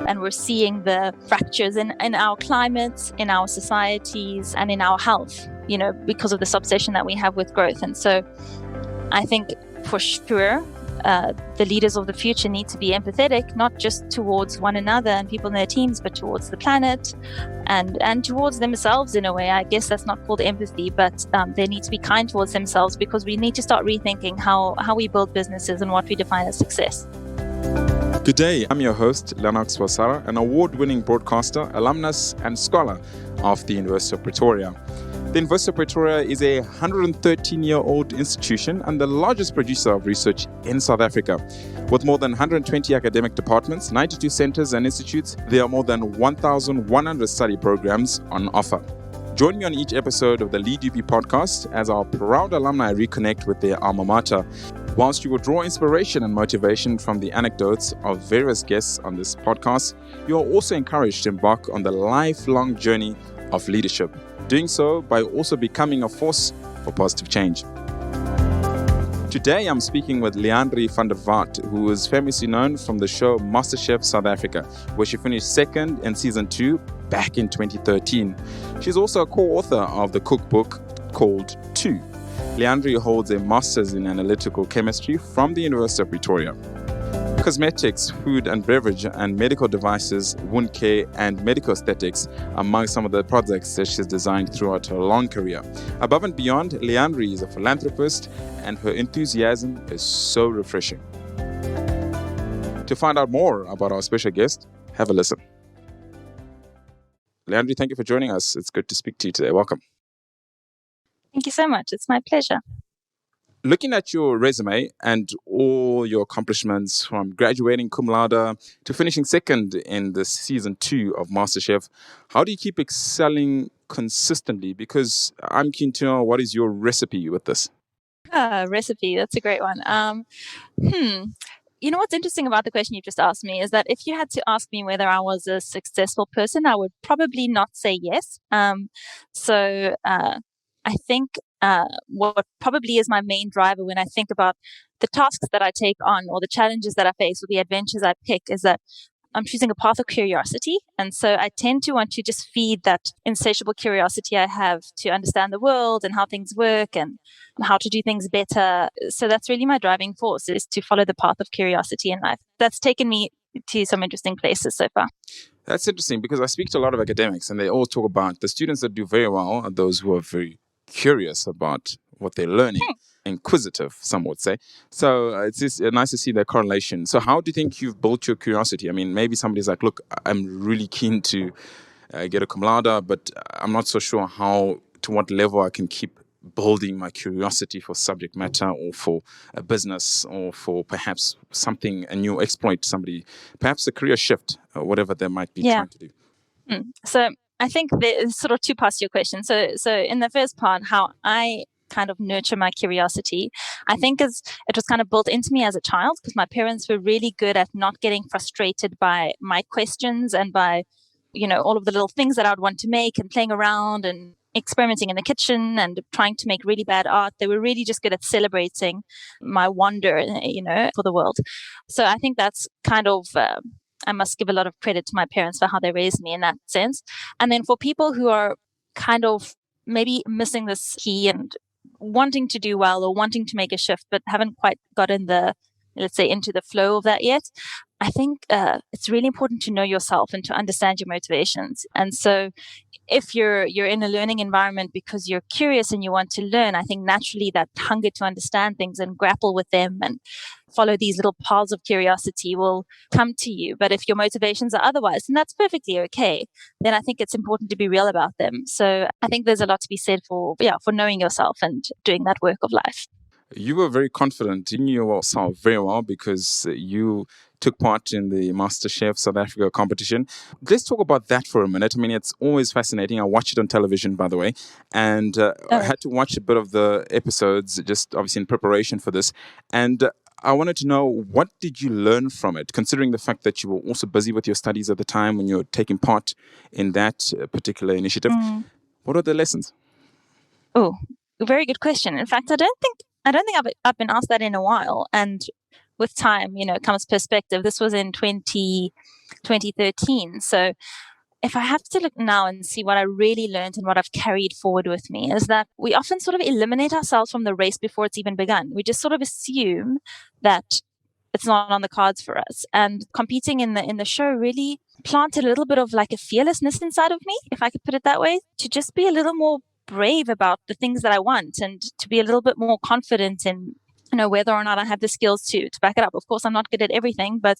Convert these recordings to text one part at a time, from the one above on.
And we're seeing the fractures in our climate, in our societies, and in our health, because of this obsession that we have with growth. And so I think for sure, the leaders of the future need to be empathetic, not just towards one another and people in their teams, but towards the planet and towards themselves in a way. I guess that's not called empathy, but they need to be kind towards themselves, because we need to start rethinking how we build businesses and what we define as success. Good day, I'm your host, Leandris, an award-winning broadcaster, alumnus and scholar of the University of Pretoria. The University of Pretoria is a 113-year-old institution and the largest producer of research in South Africa. With more than 120 academic departments, 92 centers and institutes, there are more than 1,100 study programs on offer. Join me on each episode of the LeadUP Podcast as our proud alumni reconnect with their alma mater. Whilst you will draw inspiration and motivation from the anecdotes of various guests on this podcast, you are also encouraged to embark on the lifelong journey of leadership, doing so by also becoming a force for positive change. Today, I'm speaking with Leandri van der Vaart, who is famously known from the show MasterChef South Africa, where she finished second in season 2 back in 2013. She's also a co-author of the cookbook called 2. Leandri holds a master's in analytical chemistry from the University of Pretoria. Cosmetics, food and beverage, and medical devices, wound care, and medical aesthetics are among some of the projects that she's designed throughout her long career. Above and beyond, Leandri is a philanthropist, and her enthusiasm is so refreshing. To find out more about our special guest, have a listen. Leandri, thank you for joining us. It's good to speak to you today. Welcome. Thank you so much. It's my pleasure. Looking at your resume and all your accomplishments, from graduating cum laude to finishing second in the season 2 of MasterChef, how do you keep excelling consistently? Because I'm keen to know, what is your recipe with this? Recipe, that's a great one. You know what's interesting about the question you just asked me is that if you had to ask me whether I was a successful person, I would probably not say yes. I think what probably is my main driver when I think about the tasks that I take on or the challenges that I face or the adventures I pick is that I'm choosing a path of curiosity. And so I tend to want to just feed that insatiable curiosity I have to understand the world and how things work and how to do things better. So that's really my driving force, is to follow the path of curiosity in life. That's taken me to some interesting places so far. That's interesting, because I speak to a lot of academics and they all talk about the students that do very well are those who are very curious about what they're learning, inquisitive, some would say. So it's just nice to see that correlation. So how do you think you've built your curiosity? I mean, maybe somebody's like, look, I'm really keen to get a cum laude, but I'm not so sure to what level I can keep building my curiosity for subject matter or for a business or for perhaps something, a new exploit, somebody, perhaps a career shift or whatever they might be trying to do. So I think there's sort of 2 parts to your question. So in the first part, how I kind of nurture my curiosity, I think it was kind of built into me as a child, because my parents were really good at not getting frustrated by my questions and by, all of the little things that I would want to make and playing around and experimenting in the kitchen and trying to make really bad art. They were really just good at celebrating my wonder, for the world. So I think that's kind of I must give a lot of credit to my parents for how they raised me in that sense. And then for people who are kind of maybe missing this key and wanting to do well or wanting to make a shift, but haven't quite gotten into the flow of that yet, I think it's really important to know yourself and to understand your motivations. And so if you're in a learning environment because you're curious and you want to learn, I think naturally that hunger to understand things and grapple with them and follow these little paths of curiosity will come to you. But if your motivations are otherwise, and that's perfectly okay, then I think it's important to be real about them. So I think there's a lot to be said for knowing yourself and doing that work of life. You were very confident in yourself very well, because you took part in the MasterChef South Africa competition. Let's talk about that for a minute. I mean, it's always fascinating. I watch it on television, by the way, and I had to watch a bit of the episodes just obviously in preparation for this. And I wanted to know, what did you learn from it, considering the fact that you were also busy with your studies at the time when you were taking part in that particular initiative? What are the lessons? Oh, very good question. In fact, I don't think I've been asked that in a while. And with time, comes perspective. This was in 2018, 2013. So if I have to look now and see what I really learned and what I've carried forward with me, is that we often sort of eliminate ourselves from the race before it's even begun. We just sort of assume that it's not on the cards for us. And competing in the show really planted a little bit of like a fearlessness inside of me, if I could put it that way, to just be a little more brave about the things that I want and to be a little bit more confident in, whether or not I have the skills to back it up. Of course, I'm not good at everything, but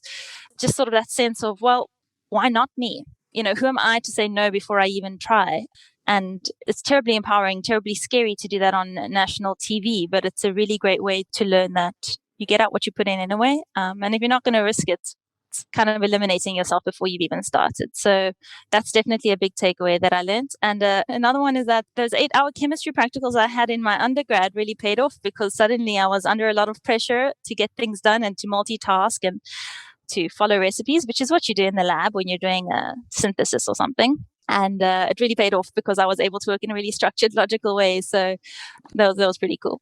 just sort of that sense of, well, why not me? Who am I to say no before I even try? And it's terribly empowering, terribly scary to do that on national TV, but it's a really great way to learn that you get out what you put in a way. And if you're not going to risk it, it's kind of eliminating yourself before you've even started. So that's definitely a big takeaway that I learned. And another one is that those 8-hour chemistry practicals I had in my undergrad really paid off, because suddenly I was under a lot of pressure to get things done and to multitask and to follow recipes, which is what you do in the lab when you're doing a synthesis or something. And it really paid off because I was able to work in a really structured, logical way. So that was pretty cool.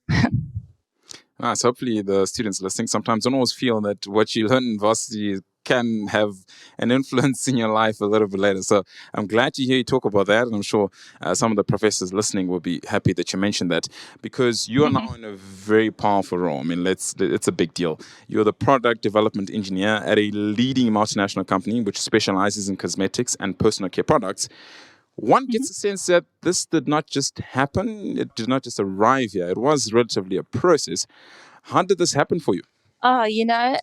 Nice. Hopefully the students listening sometimes don't always feel that what you learn in varsity can have an influence in your life a little bit later. So I'm glad to hear you talk about that. And I'm sure some of the professors listening will be happy that you mentioned that, because you are now in a very powerful role. I mean, it's a big deal. You're the product development engineer at a leading multinational company which specializes in cosmetics and personal care products. One gets a sense that this did not just happen. It did not just arrive here. It was relatively a process. How did this happen for you? Oh,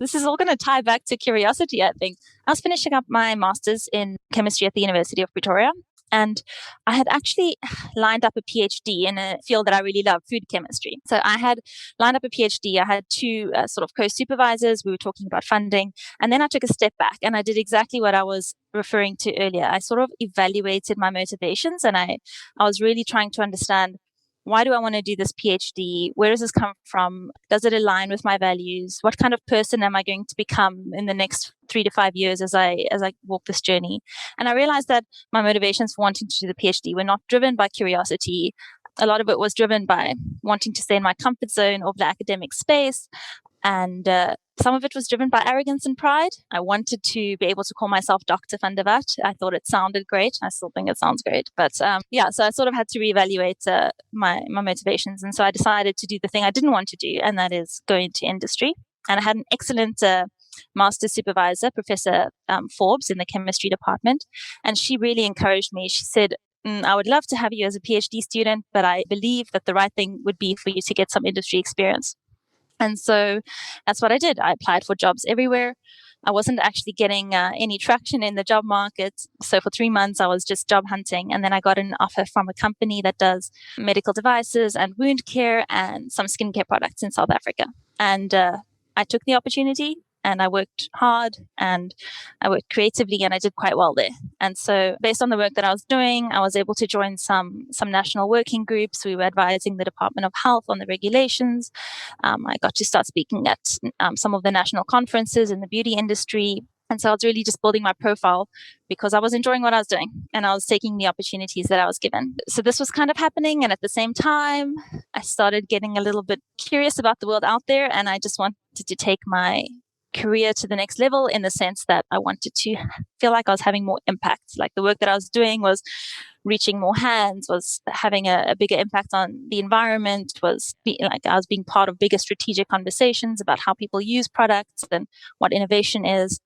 this is all going to tie back to curiosity, I think. I was finishing up my master's in chemistry at the University of Pretoria, and I had actually lined up a PhD in a field that I really love, food chemistry. So I had lined up a PhD. I had two sort of co-supervisors. We were talking about funding. And then I took a step back and I did exactly what I was referring to earlier. I sort of evaluated my motivations, and I was really trying to understand, why do I want to do this PhD? Where does this come from? Does it align with my values? What kind of person am I going to become in the next 3 to 5 years as I walk this journey? And I realized that my motivations for wanting to do the PhD were not driven by curiosity. A lot of it was driven by wanting to stay in my comfort zone of the academic space. And some of it was driven by arrogance and pride. I wanted to be able to call myself Dr. van der Walt. I thought it sounded great. I still think it sounds great. But so I sort of had to reevaluate my motivations. And so I decided to do the thing I didn't want to do, and that is go into industry. And I had an excellent master's supervisor, Professor Forbes, in the chemistry department. And she really encouraged me. She said, I would love to have you as a PhD student, but I believe that the right thing would be for you to get some industry experience. And so that's what I did. I applied for jobs everywhere. I wasn't actually getting any traction in the job market. So for 3 months, I was just job hunting. And then I got an offer from a company that does medical devices and wound care and some skincare products in South Africa. And I took the opportunity, and I worked hard and I worked creatively, and I did quite well there. And so based on the work that I was doing, I was able to join some national working groups. We were advising the Department of Health on the regulations. I got to start speaking at some of the national conferences in the beauty industry. And so I was really just building my profile because I was enjoying what I was doing and I was taking the opportunities that I was given. So this was kind of happening. And at the same time, I started getting a little bit curious about the world out there. And I just wanted to take my career to the next level, in the sense that I wanted to feel like I was having more impact. Like the work that I was doing was reaching more hands, was having a bigger impact on the environment, was like I was being part of bigger strategic conversations about how people use products and what innovation is.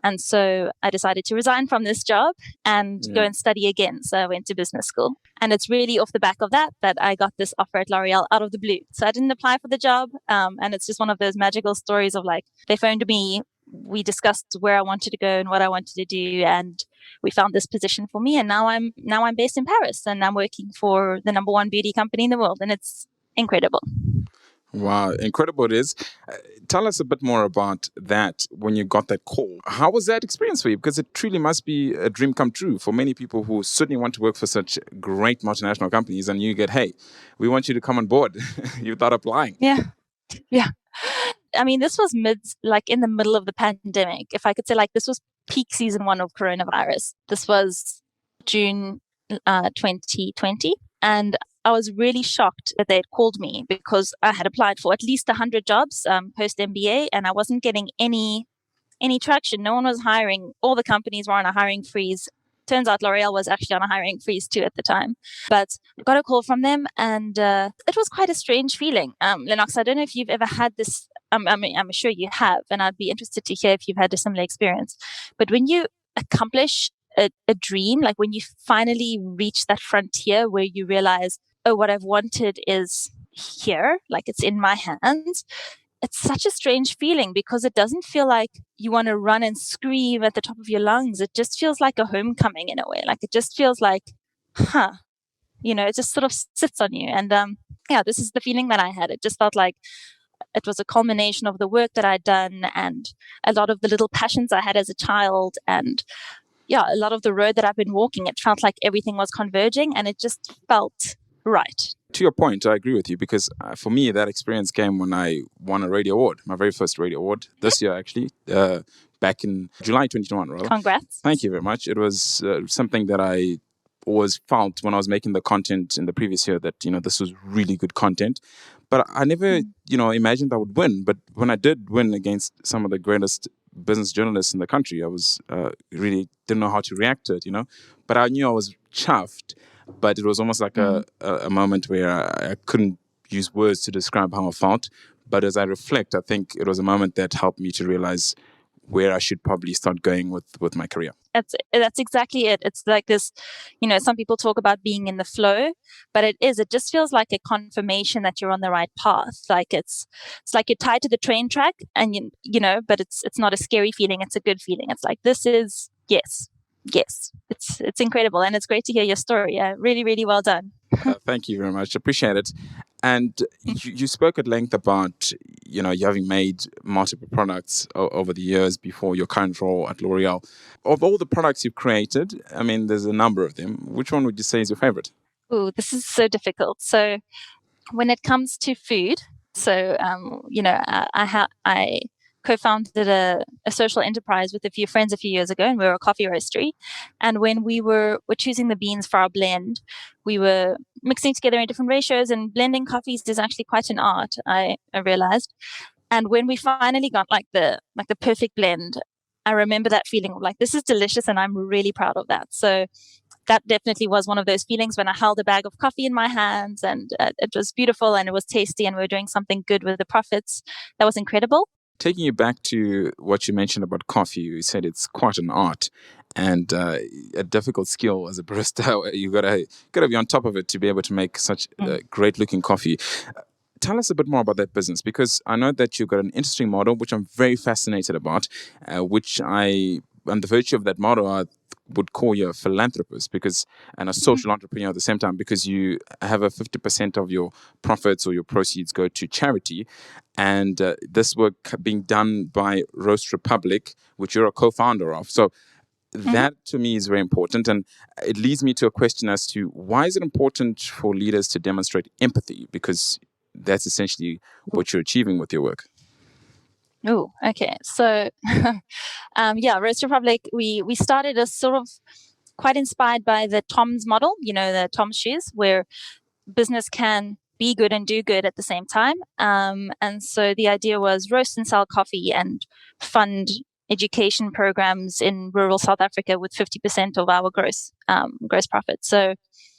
And so I decided to resign from this job and go and study again. So I went to business school. And it's really off the back of that I got this offer at LOreal out of the blue. So I didn't apply for the job. And it's just one of those magical stories of like, they phoned me, we discussed where I wanted to go and what I wanted to do. And we found this position for me. And now I'm based in Paris, and I'm working for the number one beauty company in the world. And it's incredible. Wow, incredible it is. Tell us a bit more about that when you got that call. How was that experience for you? Because it truly must be a dream come true for many people who certainly want to work for such great multinational companies, and you get, hey, we want you to come on board. You thought applying. Yeah. I mean, this was in the middle of the pandemic. If I could say, like, this was peak season 1 of coronavirus. This was June 2020. And I was really shocked that they had called me, because I had applied for at least 100 jobs post-MBA, and I wasn't getting any any traction. No one was hiring. All the companies were on a hiring freeze. Turns out L'Oreal was actually on a hiring freeze too at the time. But I got a call from them, and it was quite a strange feeling. Lennox, I don't know if you've ever had this. I'm sure you have, and I'd be interested to hear if you've had a similar experience. But when you accomplish a dream, like when you finally reach that frontier where you realize, oh, what I've wanted is here, like it's in my hands. It's such a strange feeling because it doesn't feel like you want to run and scream at the top of your lungs. It just feels like a homecoming in a way. Like it just feels like, it just sort of sits on you. And this is the feeling that I had. It just felt like it was a culmination of the work that I'd done and a lot of the little passions I had as a child. And a lot of the road that I've been walking, it felt like everything was converging and it just felt right. To your point, I agree with you because for me, that experience came when I won a radio award, my very first radio award this year, actually, back in July 2021, rather. Congrats. Thank you very much. It was something that I always felt when I was making the content in the previous year that, this was really good content. But I never, imagined I would win. But when I did win against some of the greatest business journalists in the country, I was really didn't know how to react to it, But I knew I was chuffed. But it was almost like a moment where I couldn't use words to describe how I felt. But as I reflect, I think it was a moment that helped me to realize where I should probably start going with my career. That's exactly it. It's like this, some people talk about being in the flow, but it just feels like a confirmation that you're on the right path. Like it's like you're tied to the train track and but it's not a scary feeling. It's a good feeling. It's like, this is, yes, it's incredible. And it's great to hear your story. Really, really well done. Thank you very much. Appreciate it. And you spoke at length about, you having made multiple products over the years before your current role at L'Oreal. Of all the products you've created, I mean, there's a number of them. Which one would you say is your favorite? Oh, this is so difficult. So when it comes to food, I co-founded a social enterprise with a few friends a few years ago, and we were a coffee roastery. And when we were choosing the beans for our blend, we were mixing together in different ratios, and blending coffees is actually quite an art, I realized. And when we finally got the perfect blend, I remember that feeling of like, this is delicious, and I'm really proud of that. So that definitely was one of those feelings when I held a bag of coffee in my hands, and it was beautiful and it was tasty, and we were doing something good with the profits. That was incredible. Taking you back to what you mentioned about coffee, you said it's quite an art and a difficult skill as a barista. You gotta be on top of it to be able to make such great looking coffee. Tell us a bit more about that business, because I know that you've got an interesting model, which I'm very fascinated about, which on the virtue of that model, I would call you a philanthropist and a social entrepreneur at the same time, because you have a 50% of your profits or your proceeds go to charity. And this work being done by Roast Republic, which you're a co-founder of. So that to me is very important. And it leads me to a question as to why is it important for leaders to demonstrate empathy? Because that's essentially what you're achieving with your work. Oh, okay. So, Roast Republic, we started as sort of quite inspired by the Tom's model, the Tom's shoes, where business can be good and do good at the same time. And so the idea was roast and sell coffee and fund education programs in rural South Africa with 50% of our gross profit. So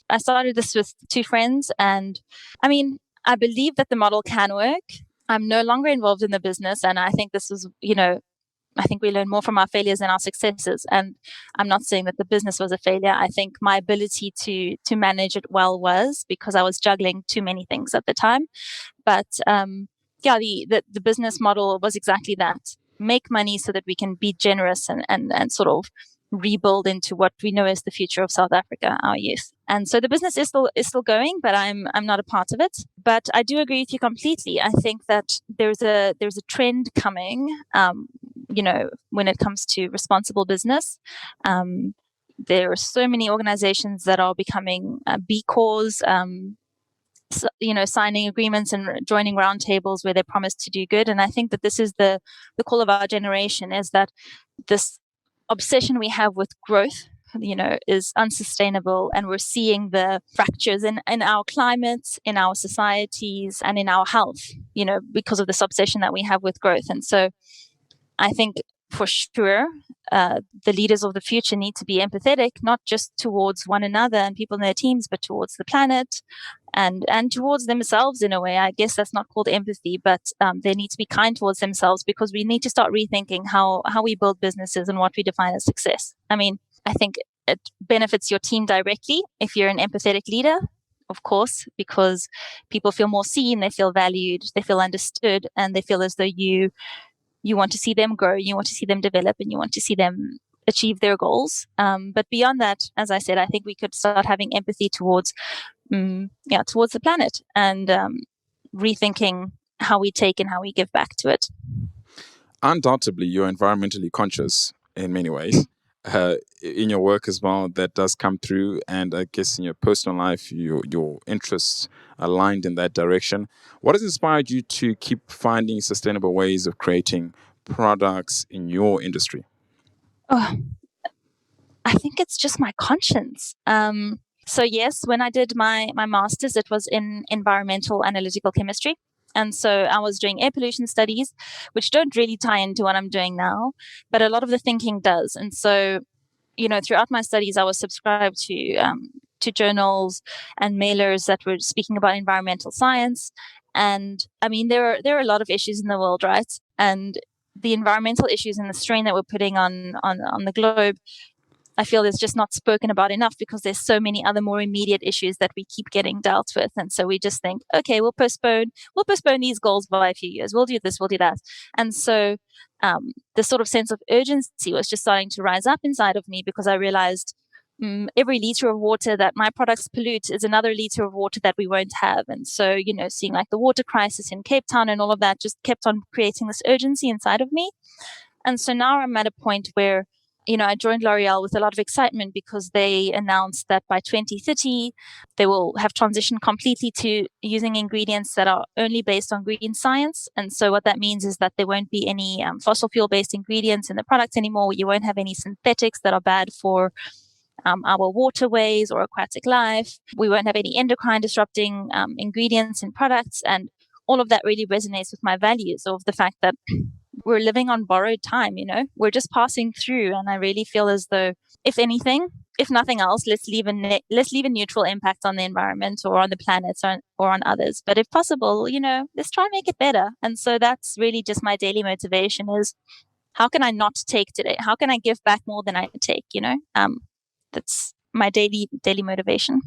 I started this with two friends, and I mean, I believe that the model can work. I'm no longer involved in the business, and I think this is, I think we learn more from our failures than our successes. And I'm not saying that the business was a failure. I think my ability to manage it well was, because I was juggling too many things at the time. But the business model was exactly that: make money so that we can be generous and sort of rebuild into what we know is the future of South Africa, our youth. And so the business is still going, but I'm not a part of it. But I do agree with you completely. I think that there's a trend coming, when it comes to responsible business. There are so many organizations that are becoming B Corps, signing agreements and joining roundtables where they promise to do good. And I think that this is the call of our generation, is that this obsession we have with growth, is unsustainable. And we're seeing the fractures in our climates, in our societies, and in our health, because of this obsession that we have with growth. And so I think for sure, the leaders of the future need to be empathetic, not just towards one another and people in their teams, but towards the planet and towards themselves in a way. I guess that's not called empathy, but they need to be kind towards themselves, because we need to start rethinking how we build businesses and what we define as success. I mean, I think it benefits your team directly if you're an empathetic leader, of course, because people feel more seen, they feel valued, they feel understood, and they feel as though you want to see them grow, you want to see them develop, and you want to see them achieve their goals. But beyond that, as I said, I think we could start having empathy towards the planet, and rethinking how we take and how we give back to it. Undoubtedly, you're environmentally conscious in many ways. In your work as well, that does come through, and I guess in your personal life, your interests aligned in that direction. What has inspired you to keep finding sustainable ways of creating products in your industry? Oh, I think it's just my conscience. So yes, when I did my master's, it was in environmental analytical chemistry. And so I was doing air pollution studies, which don't really tie into what I'm doing now, but a lot of the thinking does. And so, throughout my studies, I was subscribed to journals and mailers that were speaking about environmental science. And I mean, there are a lot of issues in the world, right? And the environmental issues and the strain that we're putting on the globe, I feel is just not spoken about enough, because there's so many other more immediate issues that we keep getting dealt with. And so we just think, okay, we'll postpone these goals by a few years. We'll do this, we'll do that. And so the sort of sense of urgency was just starting to rise up inside of me, because I realized every liter of water that my products pollute is another liter of water that we won't have. And so, seeing like the water crisis in Cape Town and all of that just kept on creating this urgency inside of me. And so now I'm at a point where I joined LOreal with a lot of excitement, because they announced that by 2030, they will have transitioned completely to using ingredients that are only based on green science. And so what that means is that there won't be any fossil fuel-based ingredients in the products anymore. You won't have any synthetics that are bad for our waterways or aquatic life. We won't have any endocrine disrupting ingredients in products. And all of that really resonates with my values of the fact that we're living on borrowed time, we're just passing through. And I really feel as though, if anything, if nothing else, let's leave a neutral impact on the environment or on the planet or on others. But if possible, let's try and make it better. And so that's really just my daily motivation is, how can I not take today? How can I give back more than I take? That's my daily motivation.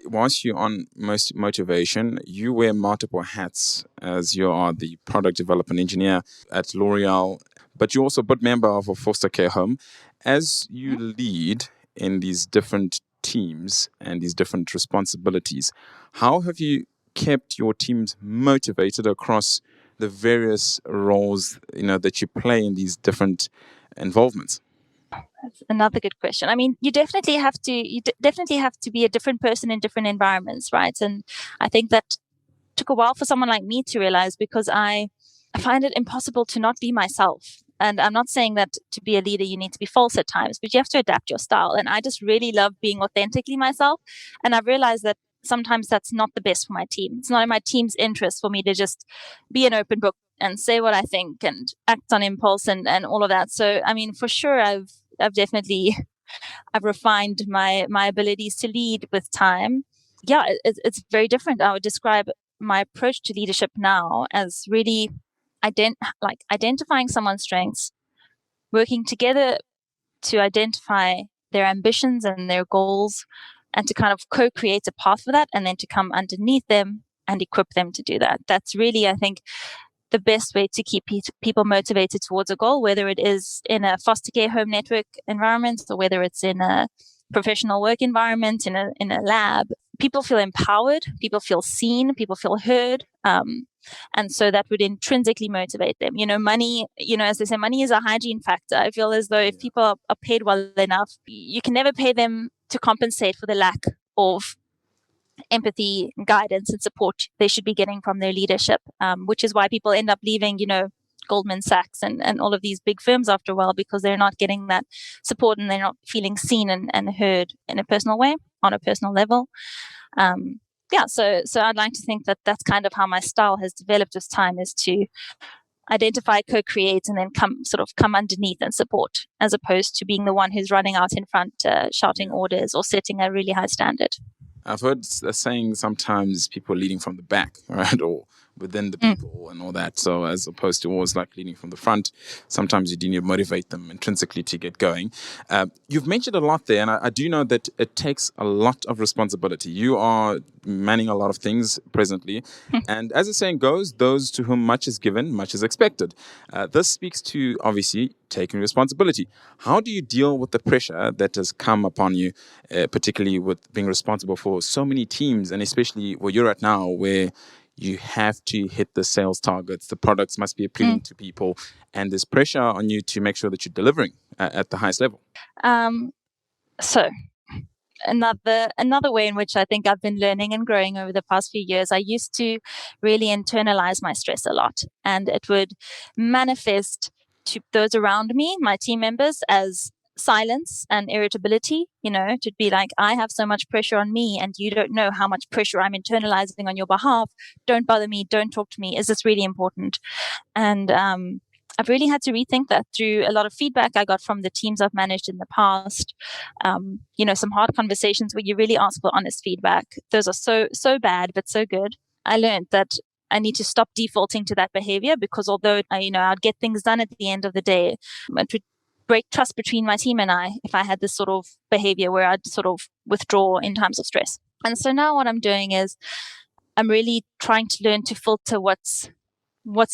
Whilst you're on motivation, you wear multiple hats, as you are the product development engineer at LOreal, but you're also a board member of a foster care home. As you lead in these different teams and these different responsibilities, how have you kept your teams motivated across the various roles that you play in these different involvements? That's another good question. I mean, you definitely have to be a different person in different environments, right? And I think that took a while for someone like me to realize, because I find it impossible to not be myself. And I'm not saying that to be a leader, you need to be false at times, but you have to adapt your style. And I just really love being authentically myself. And I've realized that sometimes that's not the best for my team. It's not in my team's interest for me to just be an open book and say what I think and act on impulse and all of that. So, I mean, for sure, I've refined my abilities to lead with time. Yeah, it's very different. I would describe my approach to leadership now as really identifying someone's strengths, working together to identify their ambitions and their goals, and to kind of co-create a path for that, and then to come underneath them and equip them to do that. That's really, I think, the best way to keep people motivated towards a goal, whether it is in a foster care home network environment or whether it's in a professional work environment, in a lab. People feel empowered, people feel seen, people feel heard. And so that would intrinsically motivate them. Money, as they say, money is a hygiene factor. I feel as though if people are paid well enough, you can never pay them to compensate for the lack of empathy, guidance, and support they should be getting from their leadership, which is why people end up leaving, Goldman Sachs and all of these big firms after a while, because they're not getting that support and they're not feeling seen and heard in a personal way, on a personal level. So I'd like to think that that's kind of how my style has developed with time, is to identify, co-create, and then come underneath and support, as opposed to being the one who's running out in front, shouting orders or setting a really high standard. I've heard a saying sometimes people are leading from the back, right? Or within the people and all that. So as opposed to always like leading from the front, sometimes you do need to motivate them intrinsically to get going. You've mentioned a lot there, and I do know that it takes a lot of responsibility. You are manning a lot of things presently. And as the saying goes, those to whom much is given, much is expected. This speaks to, obviously, taking responsibility. How do you deal with the pressure that has come upon you, particularly with being responsible for so many teams, and especially where you're at now, where you have to hit the sales targets, the products must be appealing to people, and there's pressure on you to make sure that you're delivering at the highest level? So another way in which I think I've been learning and growing over the past few years, I used to really internalize my stress a lot, and it would manifest to those around me, my team members, as silence and irritability, to be like, I have so much pressure on me and you don't know how much pressure I'm internalizing on your behalf. Don't bother me. Don't talk to me. Is this really important? And I've really had to rethink that through a lot of feedback I got from the teams I've managed in the past. Some hard conversations where you really ask for honest feedback. Those are so bad, but so good. I learned that I need to stop defaulting to that behavior, because although I'd get things done at the end of the day, it would break trust between my team and I if I had this sort of behavior where I'd sort of withdraw in times of stress. And so now what I'm doing is I'm really trying to learn to filter what's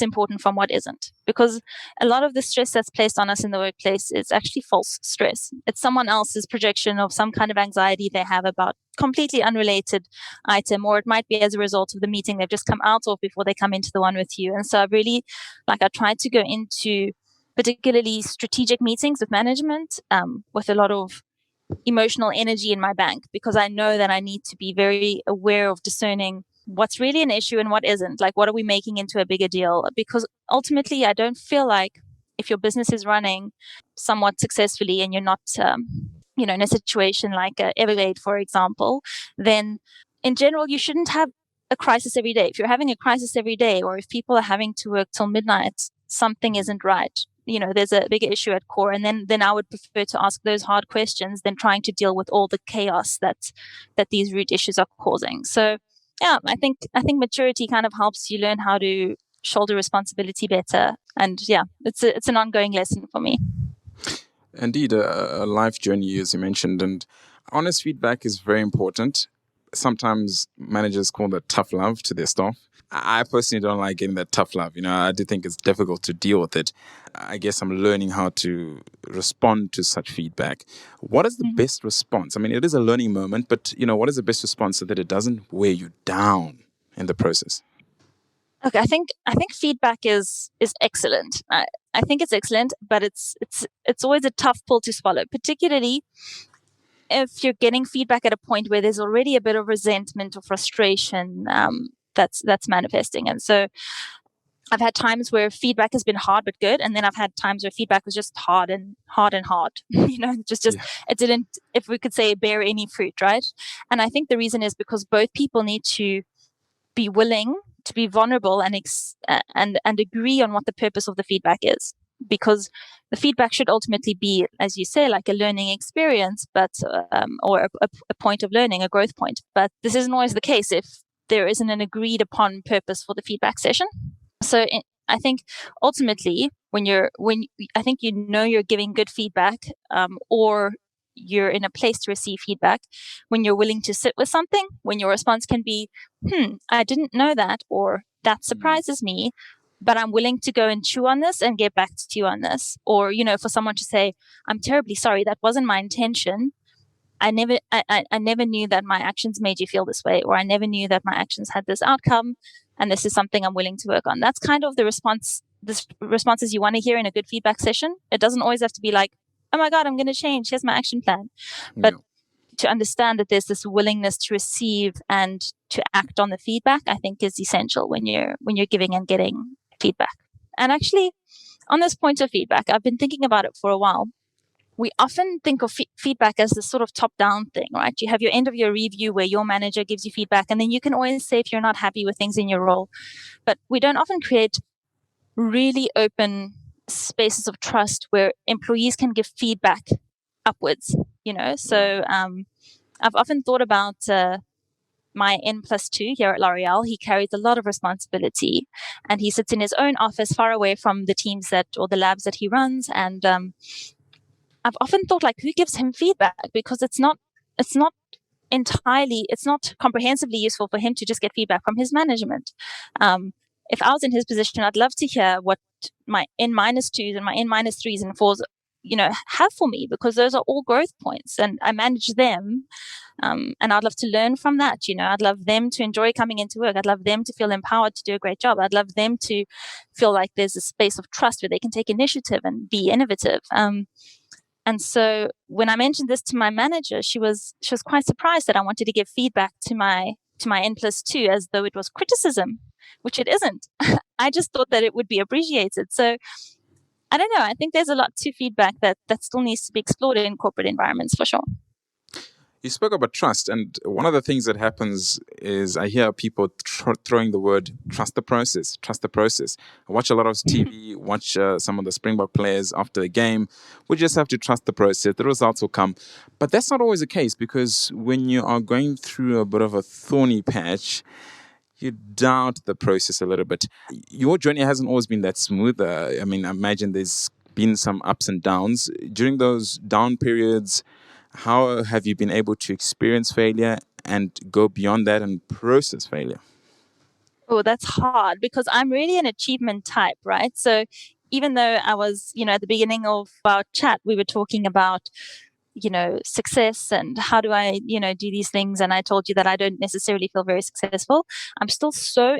important from what isn't, because a lot of the stress that's placed on us in the workplace is actually false stress. It's someone else's projection of some kind of anxiety they have about completely unrelated item, or it might be as a result of the meeting they've just come out of before they come into the one with you. And so I tried to go into particularly strategic meetings with management with a lot of emotional energy in my bank, because I know that I need to be very aware of discerning what's really an issue and what isn't. Like, what are we making into a bigger deal? Because ultimately, I don't feel like if your business is running somewhat successfully and you're not, in a situation like Everglade, for example, then in general, you shouldn't have a crisis every day. If you're having a crisis every day, or if people are having to work till midnight, something isn't right. There's a bigger issue at core. And then I would prefer to ask those hard questions than trying to deal with all the chaos that these root issues are causing. So yeah, I think maturity kind of helps you learn how to shoulder responsibility better. And yeah, it's an ongoing lesson for me. Indeed, a life journey, as you mentioned, and honest feedback is very important. Sometimes managers call that tough love to their staff. I personally don't like getting that tough love. I do think it's difficult to deal with it. I guess I'm learning how to respond to such feedback. What is the best response? I mean, it is a learning moment, but what is the best response so that it doesn't wear you down in the process? Okay, I think feedback is excellent. I think it's excellent, but it's always a tough pill to swallow, particularly if you're getting feedback at a point where there's already a bit of resentment or frustration that's manifesting. And so I've had times where feedback has been hard but good, and then I've had times where feedback was just hard. It didn't, if we could say, bear any fruit, right? And I think the reason is because both people need to be willing to be vulnerable and agree on what the purpose of the feedback is, because the feedback should ultimately be, as you say, like a learning experience, but or a point of learning, a growth point. But this isn't always the case if there isn't an agreed upon purpose for the feedback session. So I think ultimately, when you're giving good feedback, or you're in a place to receive feedback, when you're willing to sit with something, when your response can be, I didn't know that, or that surprises me, but I'm willing to go and chew on this and get back to you on this. Or, for someone to say, I'm terribly sorry, that wasn't my intention. I never knew that my actions made you feel this way, or I never knew that my actions had this outcome, and this is something I'm willing to work on. That's kind of the responses you want to hear in a good feedback session. It doesn't always have to be like, oh my God, I'm going to change. Here's my action plan. But to understand that there's this willingness to receive and to act on the feedback, I think is essential when you're giving and getting feedback. And actually, on this point of feedback, I've been thinking about it for a while. We often think of feedback as this sort of top-down thing, right? You have your end of your review where your manager gives you feedback, and then you can always say if you're not happy with things in your role. But we don't often create really open spaces of trust where employees can give feedback upwards, So I've often thought about my N+2 here at L'Oreal. He carries a lot of responsibility, and he sits in his own office far away from the teams or the labs that he runs. And I've often thought, like, who gives him feedback? Because it's not comprehensively useful for him to just get feedback from his management. If I was in his position, I'd love to hear what my N-2s and my N-3s and 4s, have for me, because those are all growth points and I manage them. And I'd love to learn from that. I'd love them to enjoy coming into work. I'd love them to feel empowered to do a great job. I'd love them to feel like there's a space of trust where they can take initiative and be innovative. And so when I mentioned this to my manager, she was quite surprised that I wanted to give feedback to my N+2 as though it was criticism, which it isn't. I just thought that it would be appreciated. So I don't know. I think there's a lot to feedback that still needs to be explored in corporate environments, for sure. You spoke about trust, and one of the things that happens is I hear people throwing the word trust the process, trust the process. I watch a lot of TV, watch some of the Springbok players after the game. We just have to trust the process. The results will come. But that's not always the case, because when you are going through a bit of a thorny patch, you doubt the process a little bit. Your journey hasn't always been that smooth. I imagine there's been some ups and downs. During those down periods, how have you been able to experience failure and go beyond that and process failure? Oh, that's hard, because I'm really an achievement type, right? So even though I was, at the beginning of our chat, we were talking about, success and how do I, do these things. And I told you that I don't necessarily feel very successful. I'm still so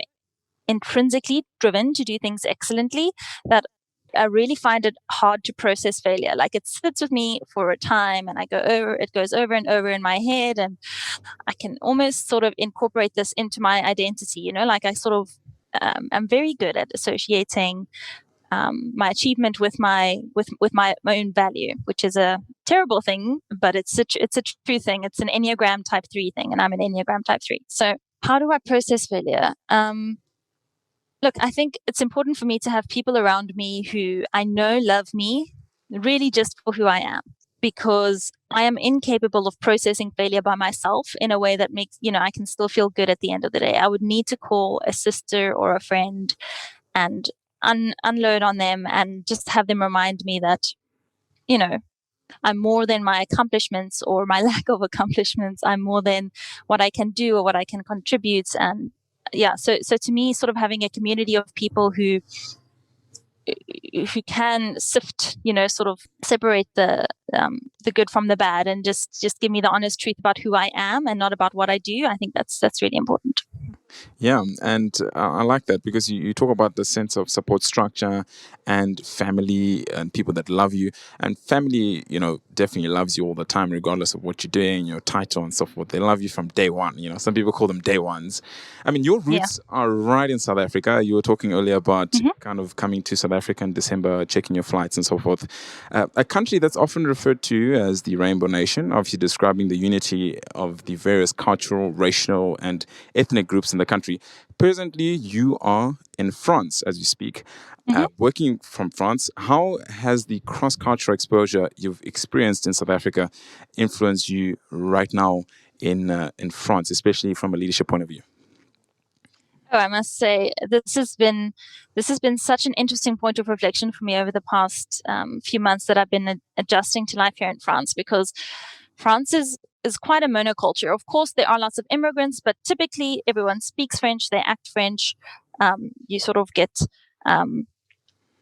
intrinsically driven to do things excellently that I really find it hard to process failure. Like, it sits with me for a time and it goes over and over in my head, and I can almost sort of incorporate this into my identity, like I sort of am very good at associating my achievement with my own value, which is a terrible thing, but it's a true thing. It's an Enneagram type 3 thing, and I'm an Enneagram type 3. So how do I process failure? Look, I think it's important for me to have people around me who I know love me really just for who I am, because I am incapable of processing failure by myself in a way that makes, I can still feel good at the end of the day. I would need to call a sister or a friend and unload on them and just have them remind me that, I'm more than my accomplishments or my lack of accomplishments. I'm more than what I can do or what I can contribute. And yeah, so to me, sort of having a community of people who can sift, sort of separate the good from the bad and just give me the honest truth about who I am and not about what I do. I think that's really important. Yeah, and I like that, because you talk about the sense of support structure and family and people that love you. And family, definitely loves you all the time, regardless of what you're doing, your title and so forth. They love you from day one. Some people call them day ones. I mean, your roots are right in South Africa. You were talking earlier about kind of coming to South Africa in December, checking your flights and so forth. A country that's often referred to as the Rainbow Nation, obviously describing the unity of the various cultural, racial, and ethnic groups in the country. Presently, you are in France as we speak, working from France. How has the cross-cultural exposure you've experienced in South Africa influenced you right now in France, especially from a leadership point of view? Oh, I must say, this has been such an interesting point of reflection for me over the past few months that I've been adjusting to life here in France, because France is quite a monoculture. Of course, there are lots of immigrants, but typically everyone speaks French, they act French. You sort of get,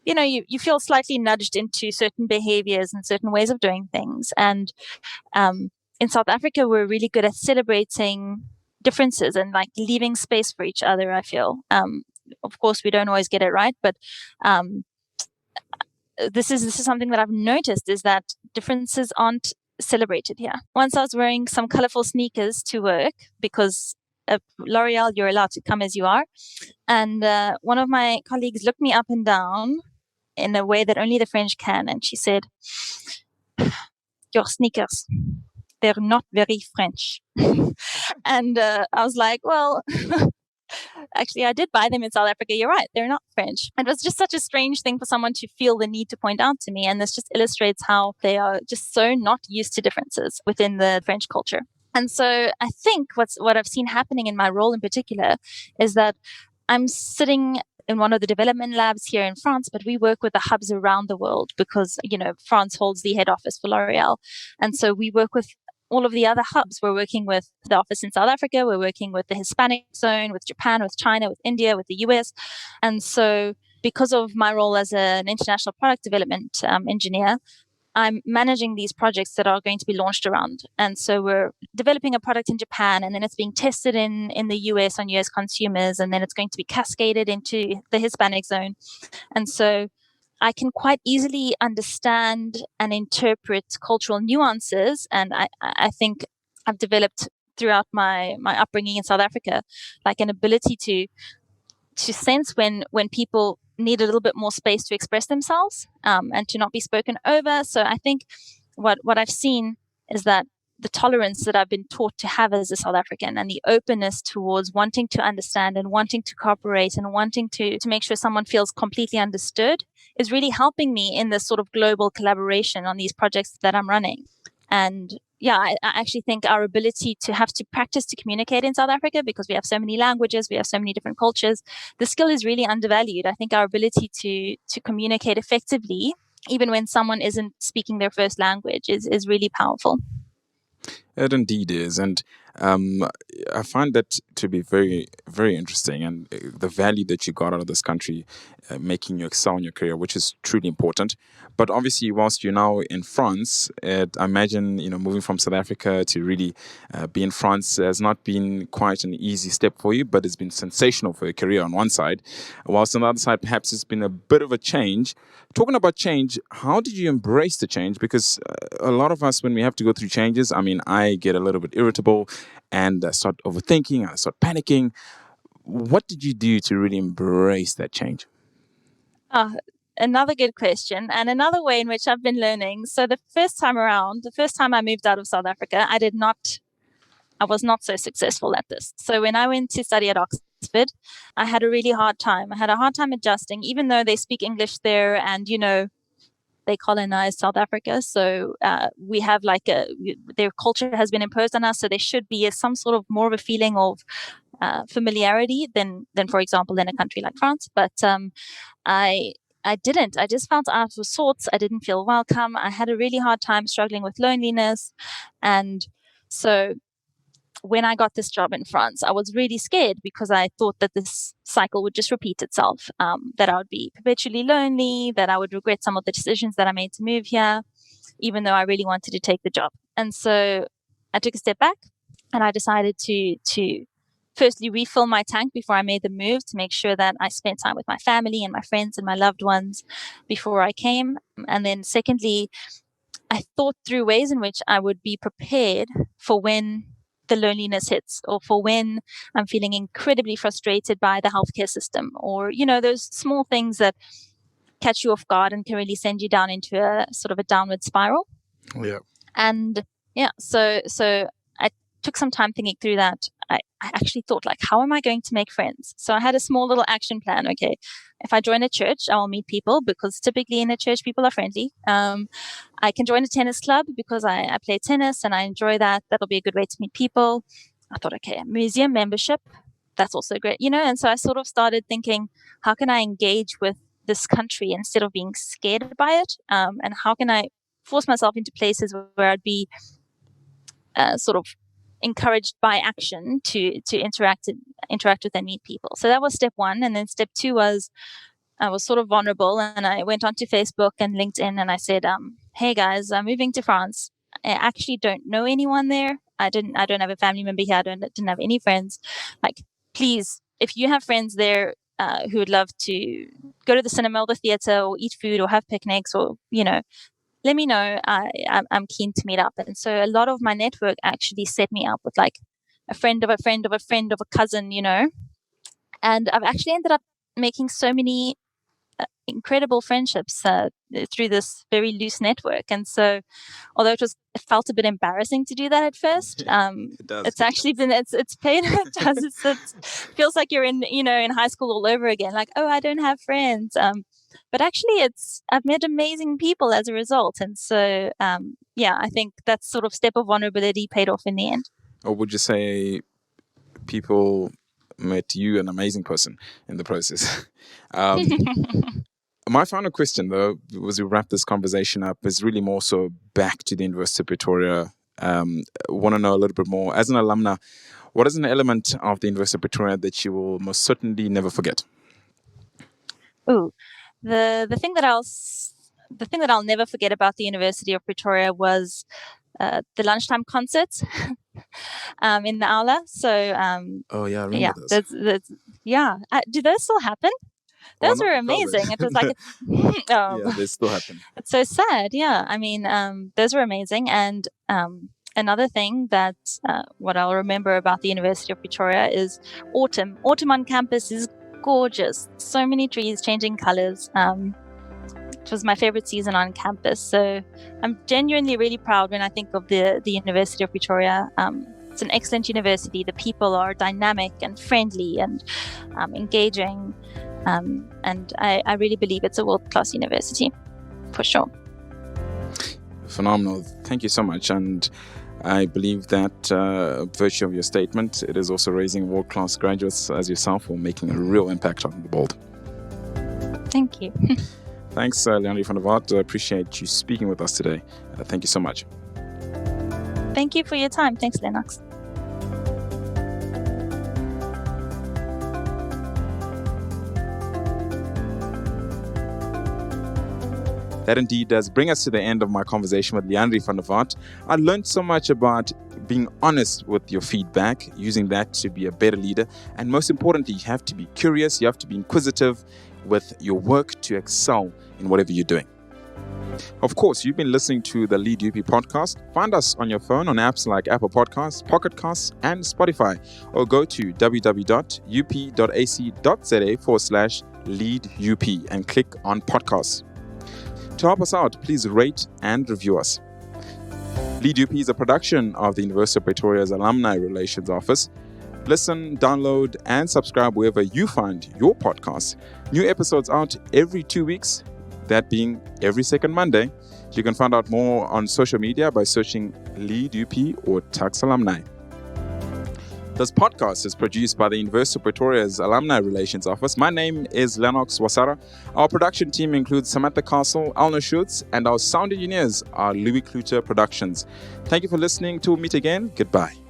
you feel slightly nudged into certain behaviors and certain ways of doing things. And in South Africa, we're really good at celebrating differences and like leaving space for each other, I feel. Of course, we don't always get it right, but this is something that I've noticed, is that differences aren't celebrated here. Once I was wearing some colorful sneakers to work, because at L'Oreal, you're allowed to come as you are. And one of my colleagues looked me up and down in a way that only the French can. And she said, "Your sneakers, they're not very French." And I was like, well, Actually, I did buy them in South Africa. You're right. They're not French. It was just such a strange thing for someone to feel the need to point out to me. And this just illustrates how they are just so not used to differences within the French culture. And so I think what I've seen happening in my role in particular is that I'm sitting in one of the development labs here in France, but we work with the hubs around the world because, France holds the head office for L'Oreal. And so we work with all of the other hubs. We're working with the office in South Africa. We're working with the Hispanic zone, with Japan, with China, with India, with the US. And so because of my role as an international product development engineer, I'm managing these projects that are going to be launched around. And so we're developing a product in Japan, and then it's being tested in the US on US consumers, and then it's going to be cascaded into the Hispanic zone. And so I can quite easily understand and interpret cultural nuances. And I think I've developed throughout my upbringing in South Africa, like an ability to sense when people need a little bit more space to express themselves and to not be spoken over. So I think what I've seen is that the tolerance that I've been taught to have as a South African and the openness towards wanting to understand and wanting to cooperate and wanting to make sure someone feels completely understood is really helping me in this sort of global collaboration on these projects that I'm running. And yeah, I actually think our ability to have to practice to communicate in South Africa, because we have so many languages, we have so many different cultures, the skill is really undervalued. I think our ability to communicate effectively, even when someone isn't speaking their first language, is really powerful. It indeed is. And I find that to be very, very interesting. And the value that you got out of this country, making you excel in your career, which is truly important. But obviously, whilst you're now in France, I imagine, moving from South Africa to really be in France has not been quite an easy step for you, but it's been sensational for your career on one side. Whilst on the other side, perhaps it's been a bit of a change. Talking about change, how did you embrace the change? Because a lot of us, when we have to go through changes, I get a little bit irritable and I start overthinking, I start panicking. What did you do to really embrace that change? Another good question, and another way in which I've been learning. So the first time I moved out of South Africa, I was not so successful at this. So when I went to study at Oxford, I had a really hard time. I had a hard time adjusting, even though they speak English there and, they colonized South Africa. So we have their culture has been imposed on us. So there should be some sort of more of a feeling of familiarity than, for example, in a country like France. But I didn't. I just felt out of sorts. I didn't feel welcome. I had a really hard time struggling with loneliness. And so when I got this job in France, I was really scared because I thought that this cycle would just repeat itself, that I would be perpetually lonely, that I would regret some of the decisions that I made to move here, even though I really wanted to take the job. And so I took a step back and I decided to firstly refill my tank before I made the move, to make sure that I spent time with my family and my friends and my loved ones before I came. And then secondly, I thought through ways in which I would be prepared for when the loneliness hits, or for when I'm feeling incredibly frustrated by the healthcare system, or, those small things that catch you off guard and can really send you down into a sort of a downward spiral. Yeah. And yeah, so I took some time thinking through that. I actually thought, how am I going to make friends? So I had a small little action plan. Okay, if I join a church, I will meet people, because typically in a church, people are friendly. I can join a tennis club because I play tennis and I enjoy that. That'll be a good way to meet people. I thought, okay, a museum membership, that's also great, And so I sort of started thinking, how can I engage with this country instead of being scared by it? And how can I force myself into places where I'd be sort of encouraged by action to interact with and meet people. So that was step one. And then step two was, I was sort of vulnerable, and I went onto Facebook and LinkedIn and I said, hey guys, I'm moving to France. I actually don't know anyone there. I don't have a family member here. I didn't have any friends. Please, if you have friends there who would love to go to the cinema or the theater or eat food or have picnics, or, let me know. I'm keen to meet up. And so a lot of my network actually set me up with a friend of a friend of a friend of a cousin, And I've actually ended up making so many incredible friendships through this very loose network. And so, although it felt a bit embarrassing to do that at first, It does. it's actually been it's paid. It does. It feels like you're in high school all over again. Like, oh, I don't have friends. But actually, I've met amazing people as a result. And so, I think that sort of step of vulnerability paid off in the end. Or would you say people met you, an amazing person, in the process? My final question, though, as we wrap this conversation up, is really more so back to the University of Pretoria. Want to know a little bit more. As an alumna, what is an element of the University of Pretoria that you will most certainly never forget? Ooh, the thing that I'll never forget about the University of Pretoria was the lunchtime concerts in the aula. So Oh yeah, I remember those. Do those still happen? Those were amazing. It was like, yeah, they still happen. It's so sad. Yeah, I mean, those were amazing. And another thing that what I'll remember about the University of Pretoria is autumn. Autumn on campus is gorgeous. So many trees changing colors. It was my favorite season on campus. So I'm genuinely really proud when I think of the University of Pretoria. It's an excellent university. The people are dynamic and friendly and engaging. And I really believe it's a world-class university, for sure. Phenomenal. Thank you so much. And I believe that virtue of your statement, it is also raising world-class graduates as yourself or making a real impact on the world. Thank you. Thanks, Leandri van der Walt. I appreciate you speaking with us today. Thank you so much. Thank you for your time. Thanks, Lennox. That indeed does bring us to the end of my conversation with Leandri van der Walt. I learned so much about being honest with your feedback, using that to be a better leader. And most importantly, you have to be curious, you have to be inquisitive with your work to excel in whatever you're doing. Of course, you've been listening to the LeadUP podcast. Find us on your phone on apps like Apple Podcasts, Pocket Casts, and Spotify, or go to www.up.ac.za/LeadUP and click on podcasts. To help us out, please rate and review us. LeadUP is a production of the University of Pretoria's Alumni Relations Office. Listen, download, and subscribe wherever you find your podcasts. New episodes out every 2 weeks, that being every second Monday. You can find out more on social media by searching LeadUP or Tux Alumni. This podcast is produced by the University of Pretoria's Alumni Relations Office. My name is Leandris Wasara. Our production team includes Samantha Castle, Alna Schutz, and our sound engineers are Louis Kluter Productions. Thank you for listening. Till we meet again. Goodbye.